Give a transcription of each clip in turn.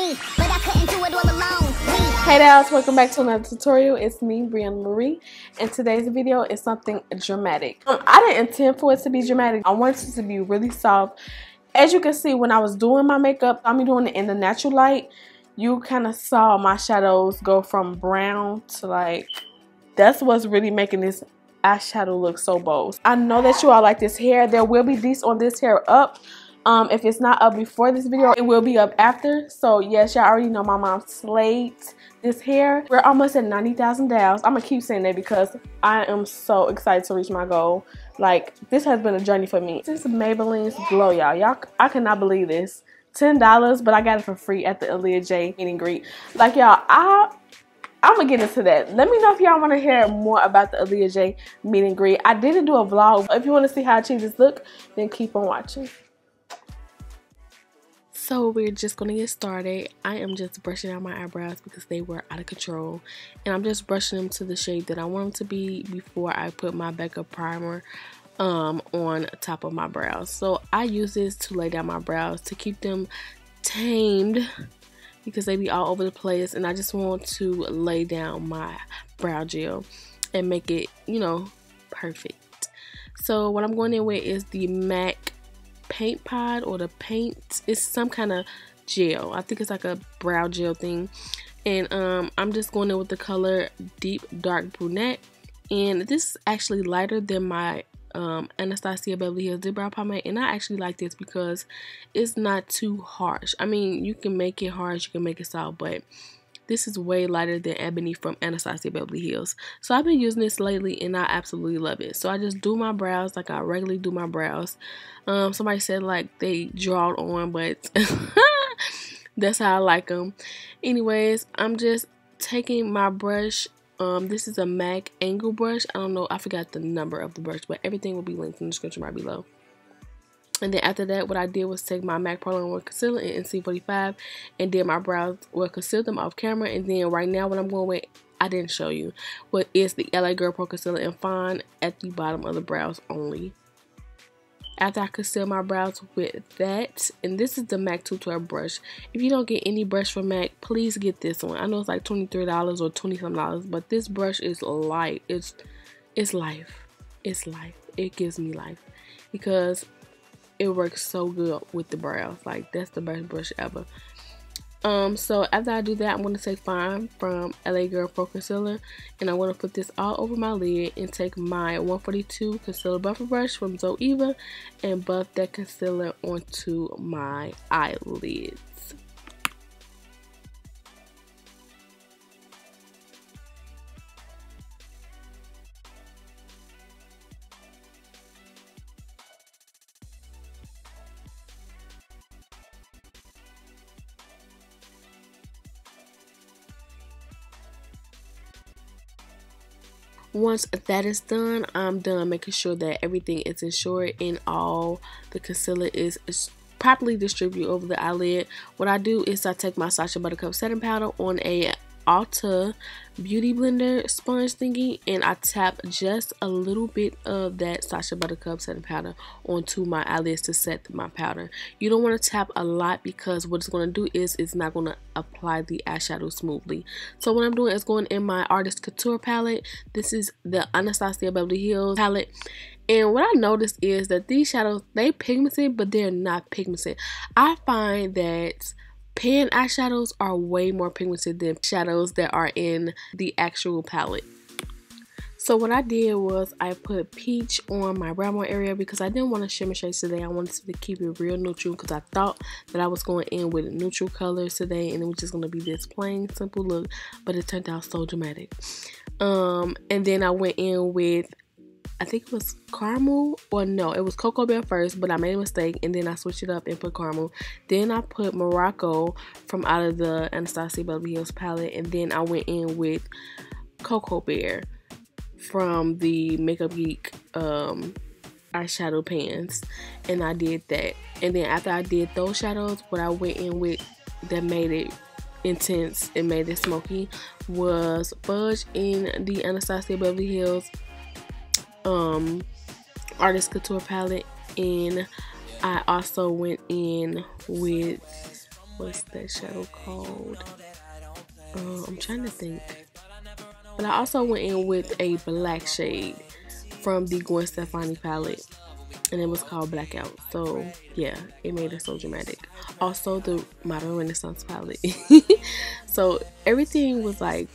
me, but I couldn't do it all alone. Hey guys, welcome back to another tutorial. It's me, Briana Marie, and today's video is something dramatic. I didn't intend for it to be dramatic. I wanted it to be really soft. As you can see, when I was doing my makeup, I'm doing it in the natural light. You kind of saw my shadows go from brown to like, that's what's really making this eyeshadow look so bold. I know that you all like this hair. There will be these on this hair up. If it's not up before this video, it will be up after. So yes, y'all already know my mom slayed this hair. We're almost at 90,000 dows. I'm gonna keep saying that because I am so excited to reach my goal. Like, this has been a journey for me. This is Maybelline's Glow, y'all. I cannot believe this. $10, but I got it for free at the Aaliyah J meet and greet. Like, y'all, I'm gonna get into that. Let me know if y'all want to hear more about the Aaliyah J meet and greet. I didn't do a vlog. If you want to see how I achieve this look, then keep on watching. So we're just gonna get started. I am just brushing out my eyebrows because they were out of control, and I'm just brushing them to the shape that I want them to be before I put my Becca primer on top of my brows. So I use this to lay down my brows to keep them tamed because they be all over the place, and I just want to lay down my brow gel and make it, you know, perfect. So what I'm going in with is the MAC paint pod, or the paint, it's some kind of gel. I think it's like a brow gel thing, and I'm just going in with the color Deep Dark Brunette, and this is actually lighter than my Anastasia Beverly Hills Dip Brow Pomade, and I actually like this because it's not too harsh. I mean, you can make it harsh, you can make it soft, but this is way lighter than Ebony from Anastasia Beverly Hills. So I've been using this lately and I absolutely love it. So I just do my brows like I regularly do my brows. Somebody said like they drawed on, but that's how I like them. Anyways, I'm just taking my brush. This is a MAC angle brush. I don't know, I forgot the number of the brush, but everything will be linked in the description right below. And then after that, what I did was take my MAC Prolong with concealer in NC45 and did my brows, well, conceal them off camera. And then right now, what I'm going with, I didn't show you, what is the LA Girl Pro Concealer in Fawn at the bottom of the brows only. After I conceal my brows with that, and this is the MAC 212 brush. If you don't get any brush from MAC, please get this one. I know it's like $23 or $20-some, but this brush is light. It's life. It's life. It gives me life because it works so good with the brows. Like, that's the best brush ever. So after I do that, I'm going to take Fawn from LA Girl Pro Concealer, and I'm going to put this all over my lid and take my 142 concealer buffer brush from Zoeva and buff that concealer onto my eyelids. Once that is done, I'm done making sure that everything is ensured and all the concealer is properly distributed over the eyelid. What I do is I take my Sacha Buttercup setting powder on a Ulta beauty blender sponge thingy, and I tap just a little bit of that Sacha Buttercup setting powder onto my eyelids to set my powder. You don't want to tap a lot because what it's going to do is it's not going to apply the eyeshadow smoothly. So what I'm doing is going in my Artist Couture palette. This is the Anastasia Beverly Hills palette. And what I noticed is that these shadows, they pigmented, but they're not pigmented. I find that pan eyeshadows are way more pigmented than shadows that are in the actual palette. So what I did was I put peach on my brow bone area because I didn't want to shimmer shades today. I wanted to keep it real neutral because I thought that I was going in with neutral colors today and it was just going to be this plain simple look, but it turned out so dramatic. And then I went in with, I think it was caramel, or no, it was Cocoa Bear first, but I made a mistake and then I switched it up and put caramel. Then I put Morocco from out of the Anastasia Beverly Hills palette, and then I went in with Cocoa Bear from the MakeupGeek eyeshadow pans, and I did that. And then after I did those shadows, what I went in with that made it intense and made it smoky was Fudge in the Anastasia Beverly Hills Artist Couture palette, and I also went in with what's that shadow called? I'm trying to think. But I also went in with a black shade from the Gwen Stephani palette, and it was called Blackout. So yeah, it made it so dramatic. Also the Modern Renaissance palette. So everything was like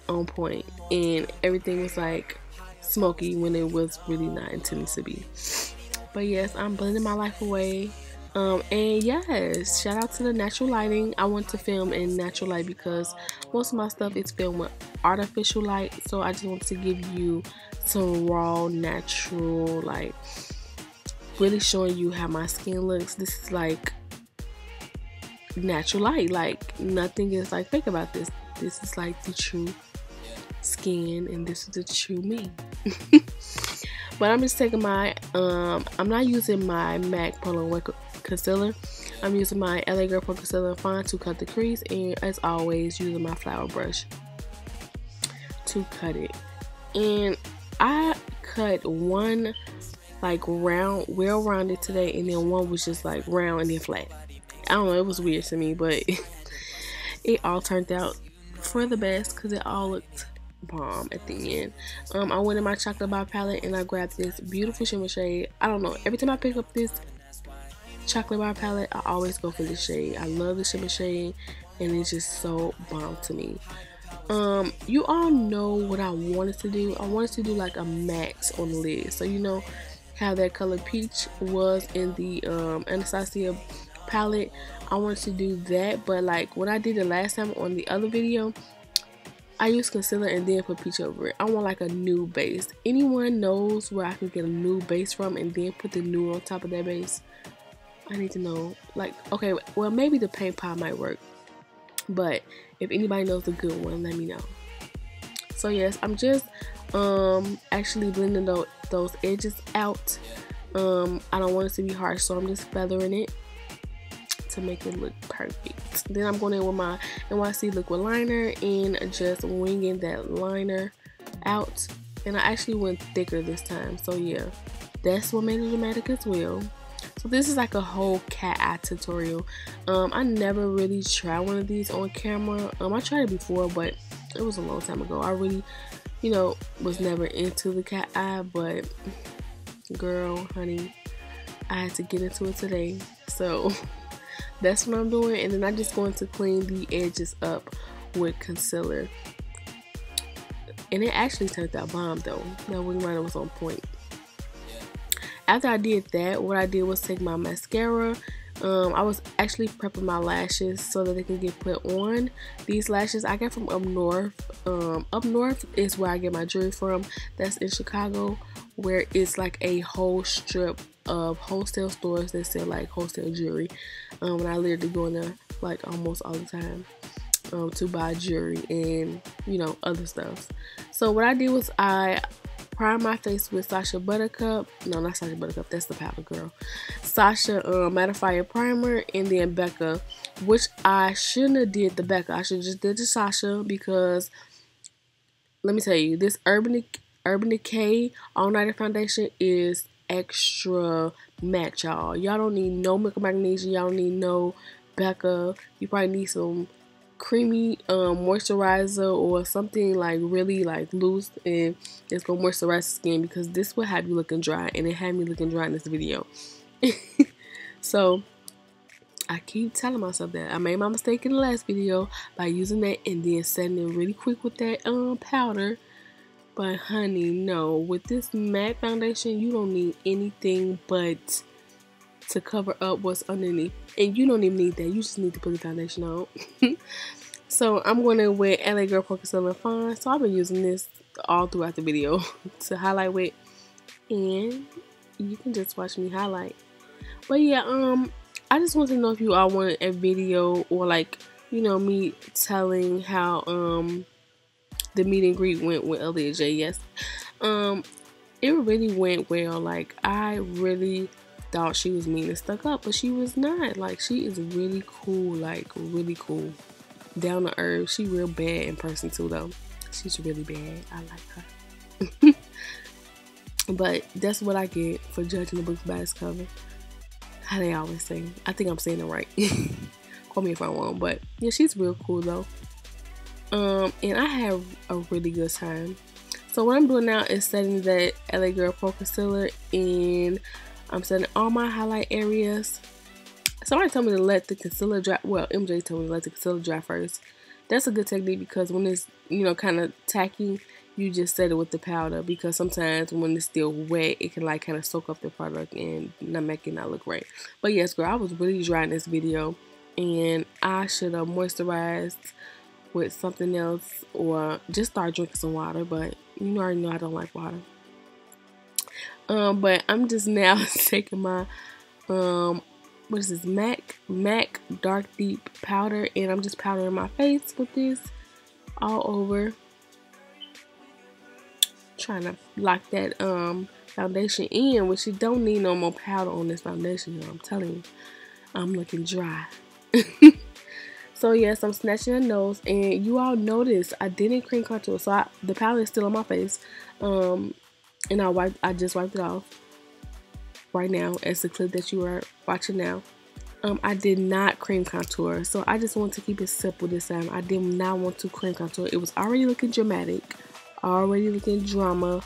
on point, and everything was like smoky when it was really not intended to be. But yes, I'm blending my life away. And yes, shout out to the natural lighting. I want to film in natural light because most of my stuff is filmed with artificial light. So I just want to give you some raw, natural, like really showing you how my skin looks. This is like natural light. Like nothing is like fake about this. This is like the true skin, and this is the true me. But I'm just taking my I'm not using my MAC Prolong concealer. I'm using my LA Girl Pro Concealer and Fawn to cut the crease, and as always using my flower brush to cut it. And I cut one like round, well rounded today, and then one was just like round and then flat. I don't know, it was weird to me, but it all turned out for the best because it all looked bomb at the end. I went in my chocolate bar palette and I grabbed this beautiful shimmer shade. I don't know, every time I pick up this chocolate bar palette, I always go for this shade. I love the shimmer shade, and it's just so bomb to me. You all know what I wanted to do. I wanted to do like a matte on the lid. So you know how that color peach was in the Anastasia palette. I wanted to do that, but like when I did it last time on the other video, I used concealer and then put peach over it. I want like a nude base. Anyone knows where I can get a nude base from and then put the nude on top of that base? I need to know. Like, okay, well maybe the paint pot might work, but if anybody knows a good one, let me know. So yes, I'm just actually blending those edges out. I don't want it to be harsh, so I'm just feathering it to make it look perfect. Then I'm going in with my NYC liquid liner and just winging that liner out. And I actually went thicker this time, so yeah, that's what made it dramatic as well. So this is like a whole cat eye tutorial. I never really tried one of these on camera. I tried it before, but it was a long time ago. I really, you know, was never into the cat eye, but girl, honey, I had to get into it today. So that's what I'm doing. And then I'm just going to clean the edges up with concealer. And it actually turned out bomb though. That wing liner was on point. After I did that, what I did was take my mascara. I was actually prepping my lashes so that they can get put on. These lashes I got from up north. Up north is where I get my jewelry from. That's in Chicago, where it's like a whole strip of wholesale stores that sell like wholesale jewelry. And I literally go in there like almost all the time to buy jewelry and, you know, other stuff. So what I did was I prime my face with Sacha Buttercup. No, not Sacha Buttercup, that's the powder girl. Sacha Mattifier primer, and then Becca, which I shouldn't have did the Becca. I should just did the Sacha because let me tell you, this Urban Decay All Nighter foundation is extra matte, y'all. Y'all don't need no Makeup Magnesia. Y'all don't need no Becca. You probably need some creamy moisturizer or something like really like loose, and it's gonna moisturize the skin, because this will have you looking dry, and it had me looking dry in this video. So I keep telling myself that. I made my mistake in the last video by using that and then setting it really quick with that powder. But honey, no, with this matte foundation you don't need anything but to cover up what's underneath, and you don't even need that. You just need to put the foundation on. So I'm going in with LA Girl Pro Concealer and Fawn. So I've been using this all throughout the video to highlight with, and you can just watch me highlight. But yeah, I just want to know if you all want a video or like, you know, me telling how the meet and greet went with LJ. Yes, it really went well. Like, I really thought she was mean and stuck up, but she was not. Like, she is really cool, like really cool, down to earth. She real bad in person too though. She's really bad. I like her. But that's what I get for judging the book by its cover. How they always say. I think I'm saying it right. quote me if I'm wrong, but yeah, she's real cool though. And I have a really good time. So what I'm doing now is setting that LA Girl Pro Concealer, and I'm setting all my highlight areas. Somebody told me to let the concealer dry. Well, MJ told me to let the concealer dry first. That's a good technique because when it's, you know, kind of tacky, you just set it with the powder, because sometimes when it's still wet, it can like kind of soak up the product and not make it not look right. But yes, girl, I was really dry in this video, and I should have moisturized with something else or just start drinking some water, but you already know I don't like water. But I'm just now taking my what is this, MAC Dark Deep powder, and I'm just powdering my face with this all over, trying to lock that foundation in, which you don't need no more powder on this foundation, I'm telling you, I'm looking dry. So yes, I'm snatching a nose, and you all notice I didn't cream contour, so the powder is still on my face, and I just wiped it off right now as the clip that you are watching now. I did not cream contour, so I just want to keep it simple this time. I did not want to cream contour. It was already looking dramatic, already looking drama,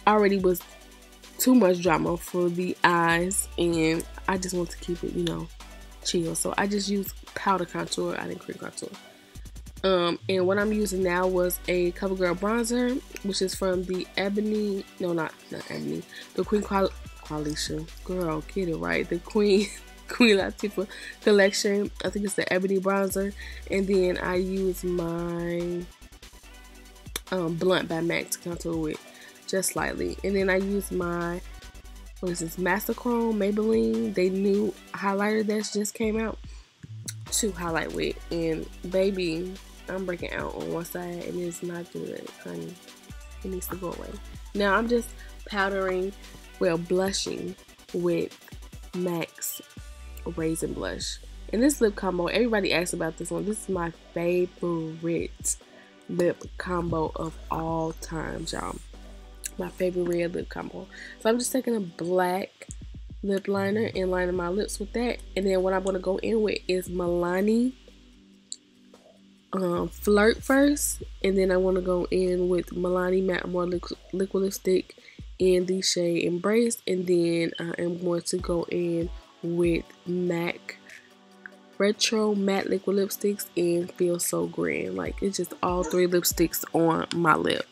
already was too much drama for the eyes, and I just want to keep it, you know, chill. So I just used powder contour. I didn't cream contour. And what I'm using now was a Covergirl bronzer, which is from the Ebony, no, not Ebony, the Queen Coalition, girl, get it right, the Queen Latifah collection. I think it's the Ebony bronzer. And then I use my Blunt by MAC to contour with, just slightly. And then I use my, what is this, Master Chrome Maybelline, they new highlighter that just came out, to highlight with. And baby, I'm breaking out on one side, and it's not good, honey. It needs to go away. Now I'm just powdering, well, blushing with MAC's Razin Blush. And this lip combo, everybody asks about this one. This is my favorite lip combo of all time, y'all. My favorite red lip combo. So I'm just taking a black lip liner and lining my lips with that. And then what I'm going to go in with is Milani Flirt first. And then I want to go in with Milani Matte More Liquid Lipstick in the shade Embrace. And then I am going to go in with MAC Retro Matte Liquid Lipsticks and Feel So Grand. Like, it's just all three lipsticks on my lip.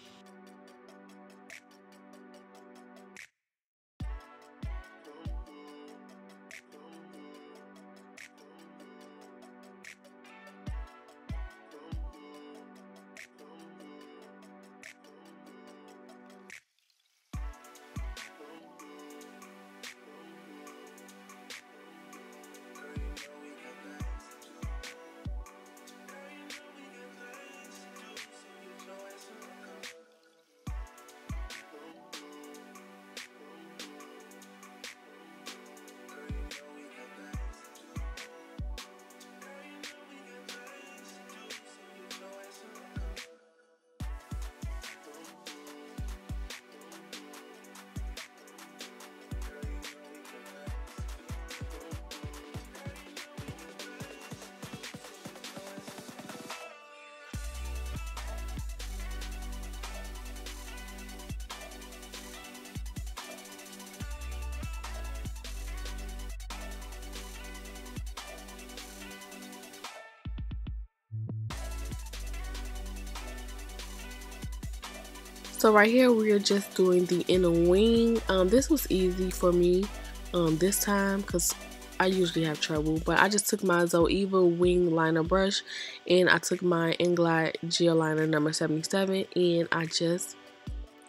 So right here we are just doing the inner wing. This was easy for me this time because I usually have trouble, but I just took my Zoeva wing liner brush and I took my Inglot gel liner number 77 and I just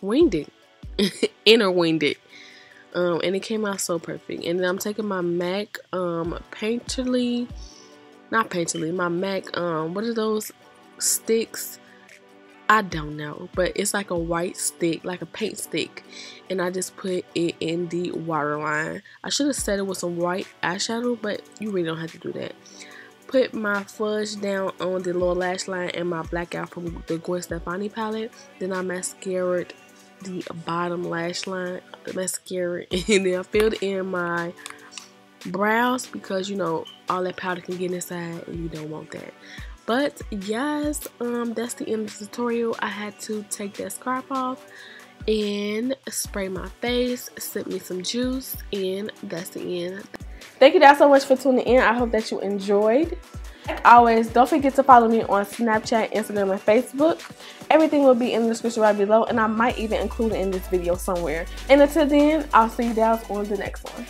winged it, inner winged it, and it came out so perfect. And then I'm taking my MAC Painterly, not Painterly, my MAC what are those sticks? I don't know, but it's like a white stick, like a paint stick, and I just put it in the waterline. I should have set it with some white eyeshadow, but you really don't have to do that. Put my Fudge down on the lower lash line and my Blackout from the Gwen Stephani palette. Then I mascaraed the bottom lash line, mascara, and then I filled in my brows because, you know, all that powder can get inside and you don't want that. But yes, that's the end of the tutorial. I had to take that scarf off and spray my face, sip me some juice, and that's the end. Thank you guys so much for tuning in. I hope that you enjoyed. Like always, don't forget to follow me on Snapchat, Instagram, and Facebook. Everything will be in the description right below, and I might even include it in this video somewhere. And until then, I'll see you guys on the next one.